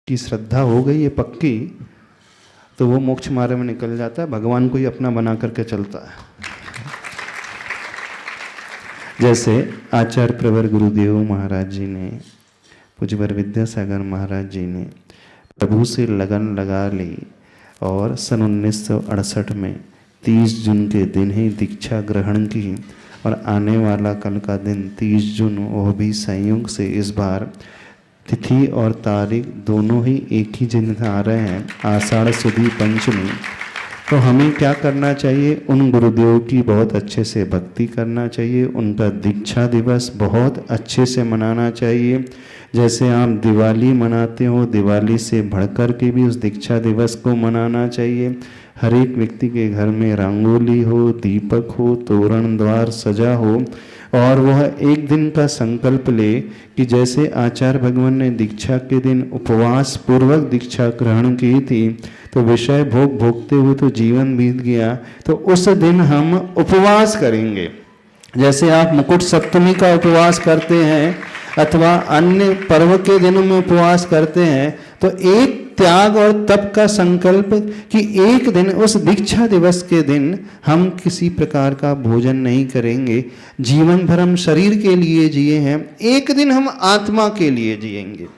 की श्रद्धा हो गई है पक्की, तो वो मोक्ष मार्ग में निकल जाता है, भगवान को ही अपना बना करके चलता है। जैसे आचार्य प्रवर गुरुदेव महाराज जी ने, पूज्यवर विद्यासागर महाराज जी ने प्रभु से लगन लगा ली और सन 1968 में 30 जून के दिन ही दीक्षा ग्रहण की, और आने वाला कल का दिन 30 जून, वह भी संयोग से इस बार तिथि और तारीख दोनों ही एक ही दिन आ रहे हैं, आषाढ़ सुदी पंचमी। तो हमें क्या करना चाहिए? उन गुरुदेव की बहुत अच्छे से भक्ति करना चाहिए, उनका दीक्षा दिवस बहुत अच्छे से मनाना चाहिए। जैसे आप दिवाली मनाते हो, दिवाली से बढ़कर के भी उस दीक्षा दिवस को मनाना चाहिए। हर एक व्यक्ति के घर में रंगोली हो, दीपक हो, तोरण द्वार सजा हो, और वह एक दिन का संकल्प ले कि जैसे आचार्य भगवान ने दीक्षा के दिन उपवास पूर्वक दीक्षा ग्रहण की थी, तो विषय भोग भोगते हुए तो जीवन बीत गया, तो उस दिन हम उपवास करेंगे। जैसे आप मुकुट सप्तमी का उपवास करते हैं अथवा अन्य पर्व के दिनों में उपवास करते हैं, तो एक त्याग और तप का संकल्प कि एक दिन उस दीक्षा दिवस के दिन हम किसी प्रकार का भोजन नहीं करेंगे। जीवन भर हम शरीर के लिए जिए हैं, एक दिन हम आत्मा के लिए जिएंगे।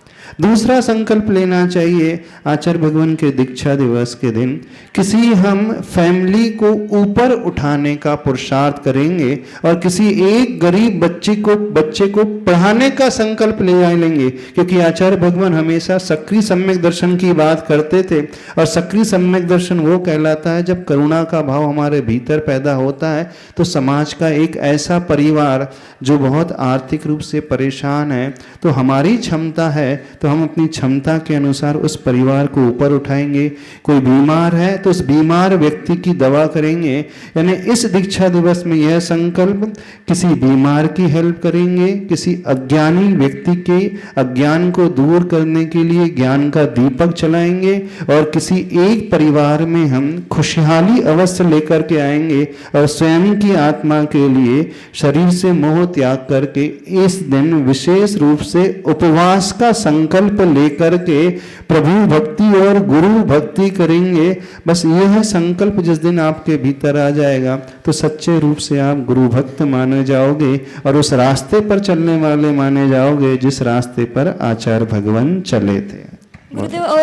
दूसरा संकल्प लेना चाहिए आचार्य भगवान के दीक्षा दिवस के दिन, किसी हम फैमिली को ऊपर उठाने का पुरुषार्थ करेंगे और किसी एक गरीब बच्चे को पढ़ाने का संकल्प ले लेंगे। क्योंकि आचार्य भगवान हमेशा सक्रिय सम्यक दर्शन की बात करते थे, और सक्रिय सम्यक दर्शन वो कहलाता है जब करुणा का भाव हमारे भीतर पैदा होता है। तो समाज का एक ऐसा परिवार जो बहुत आर्थिक रूप से परेशान है, तो हमारी क्षमता है तो हम अपनी क्षमता के अनुसार उस परिवार को ऊपर उठाएंगे। कोई बीमार है तो उस बीमार व्यक्ति की दवा करेंगे। यानी इस दीक्षा दिवस में यह संकल्प, किसी बीमार की हेल्प करेंगे, किसी अज्ञानी व्यक्ति के अज्ञान को दूर करने के लिए ज्ञान का दीपक चलाएंगे, और किसी एक परिवार में हम खुशहाली अवश्य लेकर के आएंगे, और स्वयं की आत्मा के लिए शरीर से मोह त्याग करके इस दिन विशेष रूप से उपवास का संकल्प लेकर के प्रभु भक्ति और गुरु भक्ति करेंगे। बस यह संकल्प जिस दिन आपके भीतर आ जाएगा, तो सच्चे रूप से आप गुरु भक्त माने जाओगे और उस रास्ते पर चलने वाले माने जाओगे जिस रास्ते पर आचार्य भगवान चले थे। गुरुदेव, और